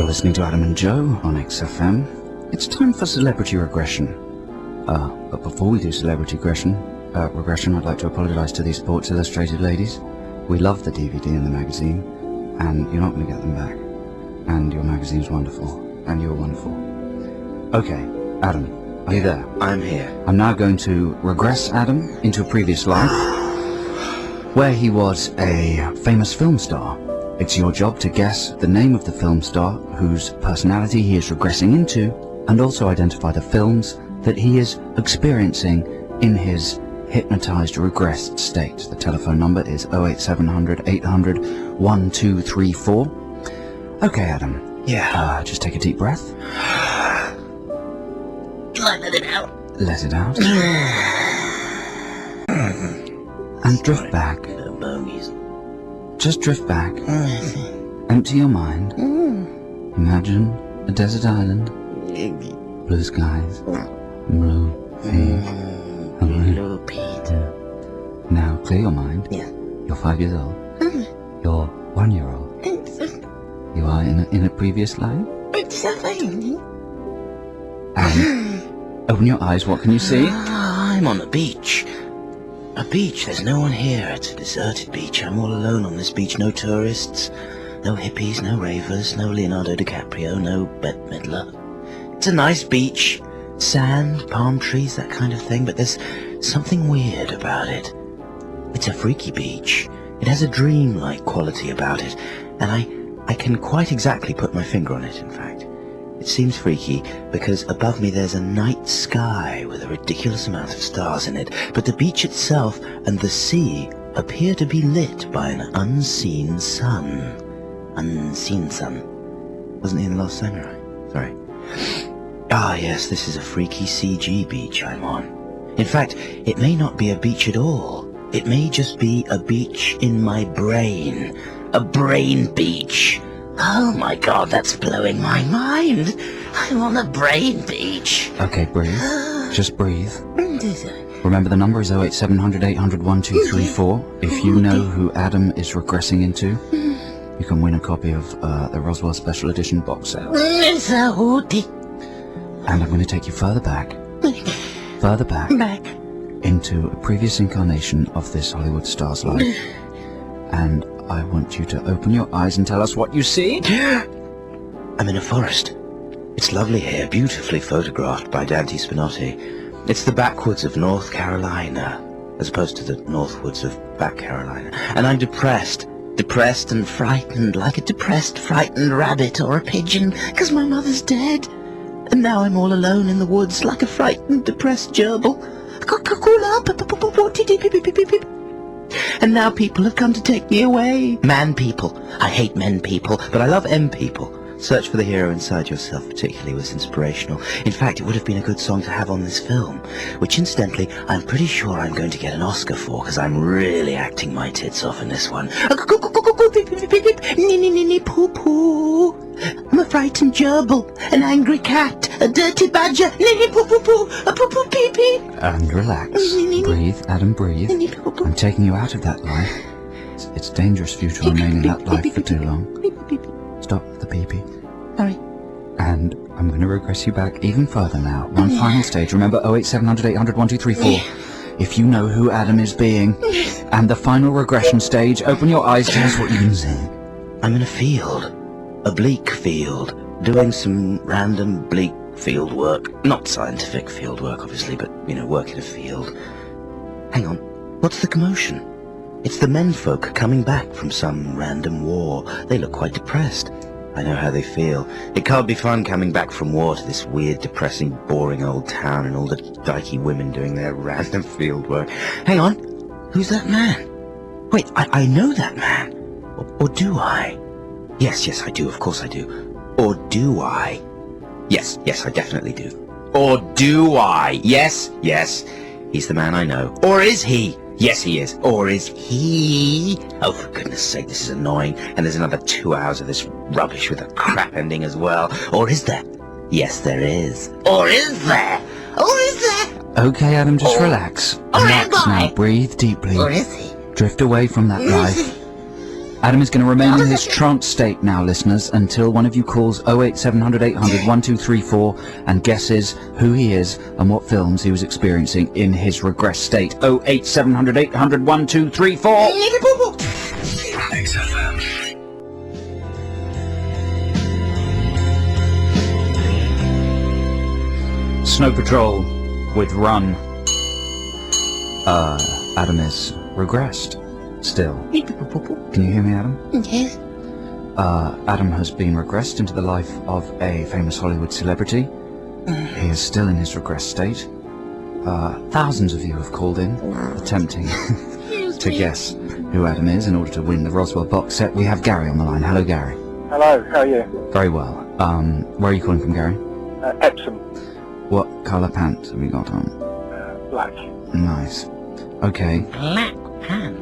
You're listening to Adam and Joe on XFM. It's time for celebrity regression. But before we do celebrity regression, I'd like to apologise to these Sports Illustrated ladies. We love the DVD and the magazine, and you're not going to get them back. And your magazine's wonderful, and you're wonderful. Okay, Adam, are you there? I'm here. I'm now going to regress Adam into a previous life, where he was a famous film star. It's your job to guess the name of the film star whose personality he is regressing into, and also identify the films that he is experiencing in his hypnotized regressed state. The telephone number is 08700 800 1234. Okay, Adam. Yeah. Just take a deep breath. Let it out. Let it out. And drift back. No bogies. Just drift back. Empty your mind. Imagine a desert island. Blue skies. Blue feet. Blue Pete. Now clear your mind. Yeah. You're 5 years old. You're 1 year old. You are in a previous life. And open your eyes. What can you see? I'm on a beach. A beach. There's no one here. It's a deserted beach. I'm all alone on this beach. No tourists. No hippies. No ravers. No Leonardo DiCaprio. No Bette Midler. It's a nice beach. Sand, palm trees, that kind of thing. But there's something weird about it. It's a freaky beach. It has a dream-like quality about it. And I can quite exactly put my finger on it, in fact. It seems freaky because above me there's a night sky with a ridiculous amount of stars in it, but the beach itself and the sea appear to be lit by an unseen sun. Unseen sun. Wasn't he in The Last Samurai? Sorry. Ah, yes, this is a freaky CG beach I'm on. In fact, it may not be a beach at all. It may just be a beach in my brain. A brain beach. Oh my god, that's blowing my mind. I'm on a brain beach. Okay, breathe. Just breathe. Remember the number is 08700 800 1234. If you know who Adam is regressing into, you can win a copy of the Roswell Special Edition box set. And I'm going to take you further back. Into a previous incarnation of this Hollywood star's life. And I want you to open your eyes and tell us what you see. I'm in a forest. It's lovely here, beautifully photographed by Dante Spinotti. It's the backwoods of North Carolina, as opposed to the northwoods of Back Carolina. And I'm depressed and frightened, like a depressed, frightened rabbit or a pigeon, because my mother's dead. And now I'm all alone in the woods, like a frightened, depressed gerbil. And now people have come to take me away. Man people. I hate men people, but I love M people. Search for the hero inside yourself particularly was inspirational. In fact, it would have been a good song to have on this film, which incidentally, I'm pretty sure I'm going to get an Oscar for, because I'm really acting my tits off in this one. Poo-poo. I'm a frightened gerbil, an angry cat, a dirty badger, poo-poo-poo, a poo-poo pee-pee. And relax. Breathe, Adam, breathe. I'm taking you out of that life. It's dangerous for you to remain in that life for too long. Stop the pee-pee. Sorry. And I'm going to regress you back even further now. One final stage. Remember 08700 800 1234. If you know who Adam is being. And the final regression stage. Open your eyes. Tell us what you can see. I'm in a field. A bleak field. Doing some random bleak field work. Not scientific field work, obviously, but, work in a field. Hang on. What's the commotion? It's the menfolk coming back from some random war. They look quite depressed. I know how they feel. It can't be fun coming back from war to this weird, depressing, boring old town and all the dykey women doing their random field work. Hang on. Who's that man? Wait, I know that man. Or do I? Yes, I do. Of course I do. Or do I? Yes, I definitely do. Or do I? Yes. He's the man I know. Or is he? Yes, he is. Or is he? Oh, for goodness sake, this is annoying. And there's another 2 hours of this rubbish with a crap ending as well. Or is there? Yes, there is. Or is there? Okay, Adam, just relax. Relax now. Breathe deeply. Or is he? Drift away from that life. Adam is going to remain in his trance state now, listeners, until one of you calls 08700 800 1234 and guesses who he is and what films he was experiencing in his regress state. 08700 800 1234. XFM. Snow Patrol with Run. Adam is regressed still. Can you hear me, Adam? Yes. Adam has been regressed into the life of a famous Hollywood celebrity. He is still in his regress state. Thousands of you have called in, attempting to guess who Adam is in order to win the Roswell box set. We have Gary on the line. Hello, Gary. Hello, how are you? Very well. Where are you calling from, Gary? Epsom. What colour pants have you got on? Black. Nice. Okay. Black pan.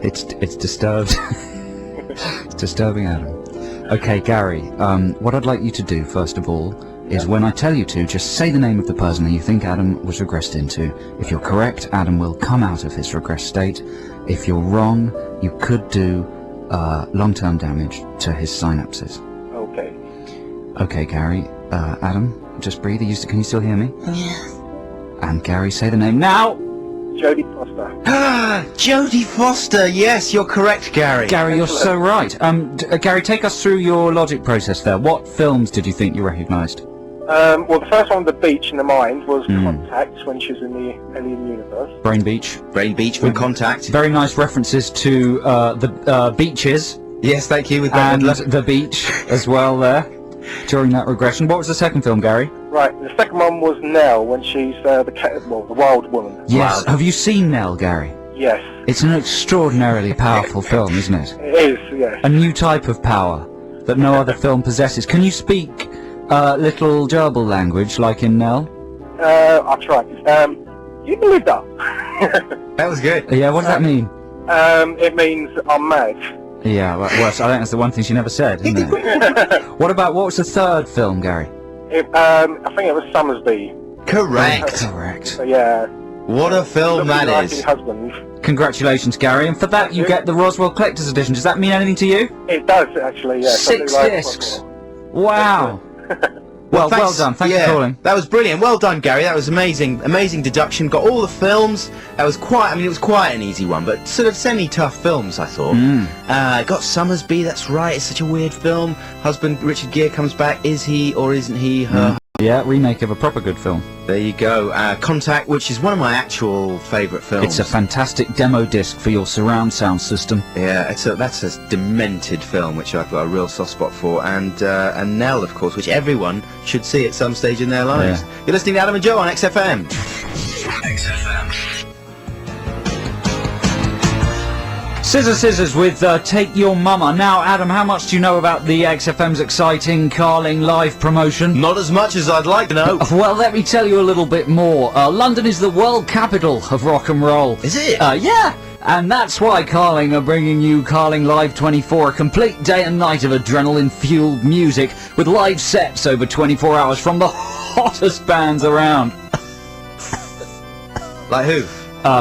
It's disturbed. It's disturbing, Adam. Okay, Gary. What I'd like you to do first of all is when I tell you to, just say the name of the person that you think Adam was regressed into. If you're correct, Adam will come out of his regress state. If you're wrong, you could do long-term damage to his synapses. Okay. Okay, Gary. Adam, just breathe. Can you still hear me? Yes. And Gary, say the name now. Jodie Foster. Jodie Foster. Yes, you're correct, Gary. Gary, you're so right. Gary, take us through your logic process there. What films did you think you recognised? Well, the first one, The Beach in the Mind, was Contact, when she was in the Alien Universe. Brain Beach. Brain Beach from Contact. Very nice references to the beaches. Yes, thank you. With And the beach as well there during that regression. What was the second film, Gary? Right, the second one was Nell, when she's the wild woman. Yes. Wow. Have you seen Nell, Gary? Yes. It's an extraordinarily powerful film, isn't it? It is, yes. A new type of power that no other film possesses. Can you speak little gerbil language like in Nell? I'll try. You believe that? That was good. Yeah, what does that mean? It means I'm mad. Yeah, well, I think that's the one thing she never said, isn't it? What was the third film, Gary? I think it was Summersby. Correct. Correct. So, yeah. What a film that Like is. husband. Congratulations, Gary, and for that you get the Roswell Collector's Edition. Does that mean anything to you? It does, actually, yeah. 6 Something like discs. Wow. Well thanks. done. Thanks for calling. That was brilliant. Well done, Gary. That was amazing. Amazing deduction. Got all the films. That was quite. I mean, it was quite an easy one, but sort of semi-tough films, I thought. Got Summersby. That's right. It's such a weird film. Husband Richard Gere comes back. Is he or isn't he her? Yeah, remake of a proper good film. There you go. Contact, which is one of my actual favourite films. It's a fantastic demo disc for your surround sound system. Yeah, that's a demented film, which I've got a real soft spot for, and Nell, of course, which everyone should see at some stage in their lives. Yeah. You're listening to Adam and Joe on XFM. XFM. Scissors with Take Your Mama. Now, Adam, how much do you know about the XFM's exciting Carling live promotion? Not as much as I'd like to know. Well, let me tell you a little bit more. London is the world capital of rock and roll. Is it? Yeah. And that's why Carling are bringing you Carling Live 24, a complete day and night of adrenaline-fueled music with live sets over 24 hours from the hottest bands around. Like who?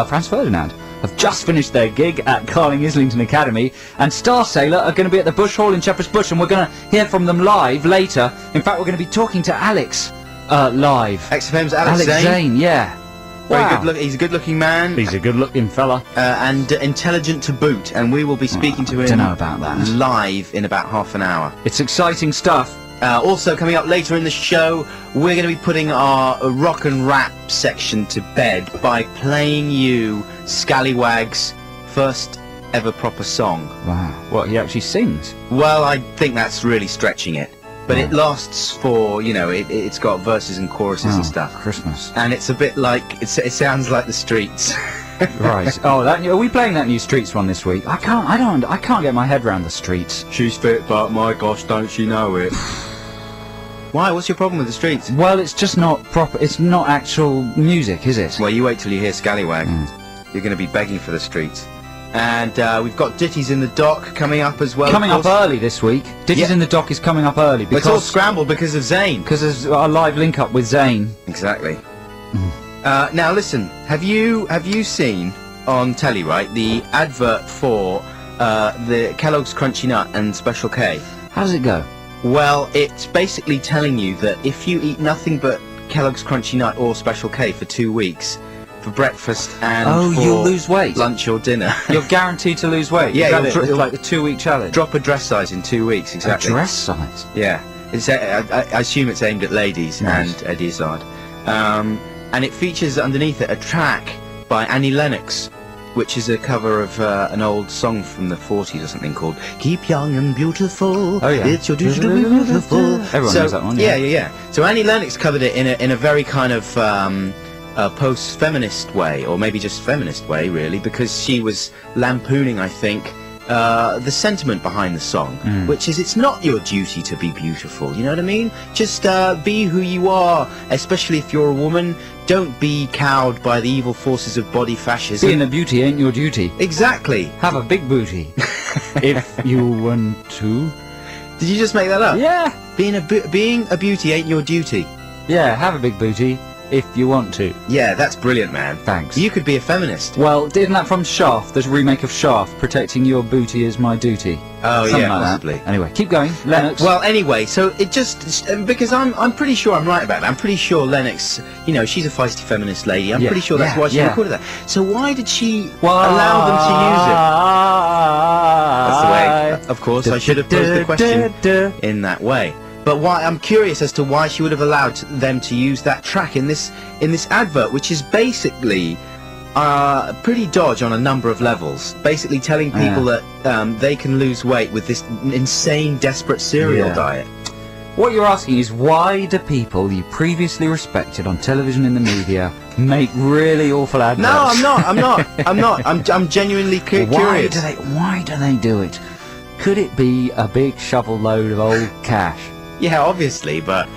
Franz Ferdinand have just finished their gig at Carling Islington Academy, and Star Sailor are going to be at the Bush Hall in Shepherd's Bush, and we're going to hear from them live later. In fact, we're going to be talking to Alex live. XFM's Alex Zane, yeah. Very good. He's a good-looking man. He's a good-looking fella. And intelligent to boot, and we will be speaking to him. I don't know about that. Live in about half an hour. It's exciting stuff. Also coming up later in the show, we're going to be putting our rock and rap section to bed by playing you Scallywag's first ever proper song. Wow. What, he actually sings? Well, I think that's really stretching it. But it lasts for, it's got verses and choruses and stuff. Christmas. And it's a bit like, it sounds like the Streets. Right. Oh, are we playing that new Streets one this week? I can't get my head around the Streets. She's fit, but my gosh, don't she know it? Why? What's your problem with the Streets? Well, it's just not proper. It's not actual music, is it? Well, you wait till you hear Scallywag. You're going to be begging for the Streets. And we've got Ditties in the Dock coming up as well. Coming up early this week. Ditties in the Dock is coming up early because it's all scrambled because of Zayn. Because there's a live link up with Zayn. Exactly. Now listen, have you seen on telly, right, the advert for the Kellogg's Crunchy Nut and Special K. How does it go? Well, it's basically telling you that if you eat nothing but Kellogg's Crunchy Nut or Special K for 2 weeks, for breakfast and for you'll lose weight. lunch or dinner. You're guaranteed to lose weight. Yeah, it's like the 2-week challenge. Drop a dress size in 2 weeks, exactly. A dress size? Yeah. It's, I assume it's aimed at ladies. Nice. And Eddie Izzard. And it features underneath it a track by Annie Lennox, which is a cover of an old song from the 40s or something called Keep Young and Beautiful. Oh, yeah. It's your duty to be beautiful. Everyone knows that one, yeah. Yeah. So Annie Lennox covered it in a very kind of post-feminist way, or maybe just feminist way, really, because she was lampooning, I think, the sentiment behind the song, which is it's not your duty to be beautiful, you know what I mean? Just be who you are, especially if you're a woman. Don't be cowed by the evil forces of body fascism. Being a beauty ain't your duty. Exactly. Have a big booty. If you want to. Did you just make that up? Yeah. Being a beauty ain't your duty. Yeah, have a big booty if you want to. Yeah, that's brilliant, man. Thanks. You could be a feminist. Well, isn't that from Shaft? There's a remake of Shaft, Protecting Your Booty is My Duty. Oh, Something yeah, like possibly. That. Anyway, keep going. Lennox. Well, anyway, so it just... because I'm pretty sure I'm right about that. I'm pretty sure Lennox, you know, she's a feisty feminist lady. I'm pretty sure that's why she recorded that. So why did she allow them to use it? That's the way, of course, I should have posed the question in that way. But why? I'm curious as to why she would have allowed them to use that track in this advert, which is basically pretty dodge on a number of levels. Basically telling people that they can lose weight with this insane, desperate cereal diet. What you're asking is, why do people you previously respected on television and the media make really awful adverts? No, I'm not. I'm genuinely curious. Why do they do it? Could it be a big shovel load of old cash? Yeah, obviously, but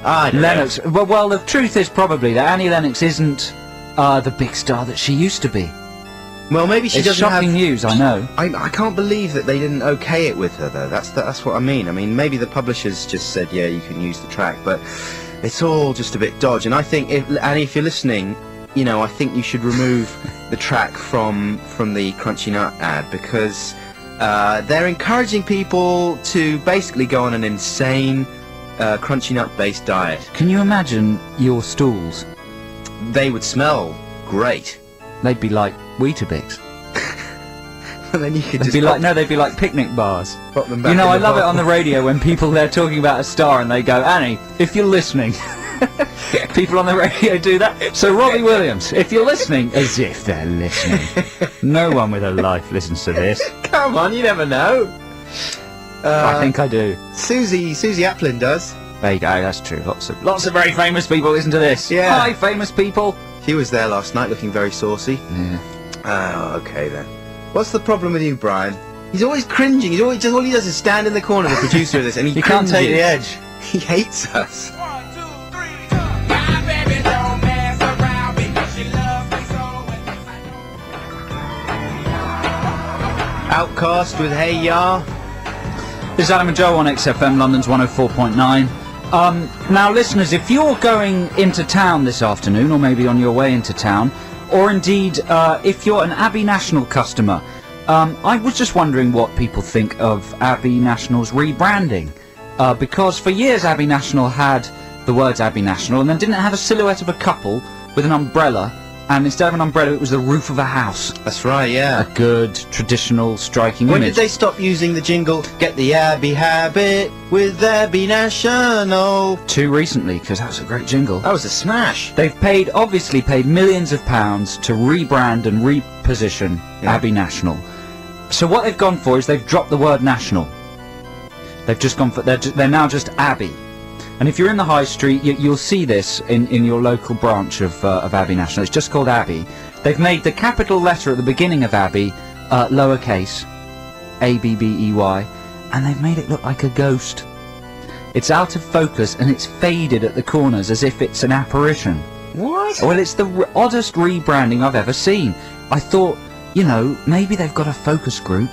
I don't Lennox. know. Well, the truth is probably that Annie Lennox isn't the big star that she used to be. Well, maybe she it's doesn't shocking have... news, I know. I can't believe that they didn't okay it with her, though. That's what I mean. I mean, maybe the publishers just said, yeah, you can use the track, but it's all just a bit dodge. And I think, Annie, if you're listening, you know, I think you should remove the track from the Crunchy Nut ad, because they're encouraging people to basically go on an insane Crunchy Nut-based diet. Can you imagine your stools? They would smell great. They'd be like Weetabix. And then you could They'd be like picnic bars. Pop them back. You know, I in the love it bottle. on the radio when people they're talking about a star and they go, Annie, if you're listening. People on the radio do that. So Robbie Williams, if you're listening, as if they're listening. No one with a life listens to this. Come on, you never know. I think I do. Susie Applin does. There you go, that's true. Lots of very famous people listen to this. Yeah. Hi, famous people. She was there last night looking very saucy. Yeah. Oh, okay then. What's the problem with you, Brian? He's always cringing. All he does is stand in the corner, the producer of this, and he can't take the edge. He hates us. 1, 2, 3, jump. My baby don't mess around because she loves me so. Outcast with Hey Ya. This is Adam and Joe on XFM London's 104.9. Now, listeners, if you're going into town this afternoon, or maybe on your way into town, or indeed if you're an Abbey National customer, I was just wondering what people think of Abbey National's rebranding. Because for years Abbey National had the words Abbey National and then didn't have a silhouette of a couple with an umbrella, and instead of an umbrella it was the roof of a house. That's right, yeah. A good, traditional, striking When image. did they stop using the jingle, get the Abbey habit with Abbey National? Too recently, because that was a great jingle. That was a smash. They've obviously paid millions of pounds to rebrand and reposition Abbey National. So what they've gone for is they've dropped the word national. They've just gone for, they're now just Abbey. And if you're in the high street, you'll see this in your local branch of Abbey National. It's just called Abbey. They've made the capital letter at the beginning of Abbey lowercase, A-B-B-E-Y, and they've made it look like a ghost. It's out of focus and it's faded at the corners as if it's an apparition. What? Well, it's the oddest rebranding I've ever seen. I thought, you know, maybe they've got a focus group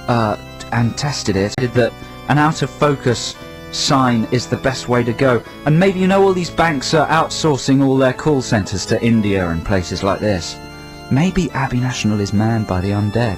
and tested it, that an out of focus sign is the best way to go. And maybe, you know, all these banks are outsourcing all their call centres to India and places like this. Maybe Abbey National is manned by the undead.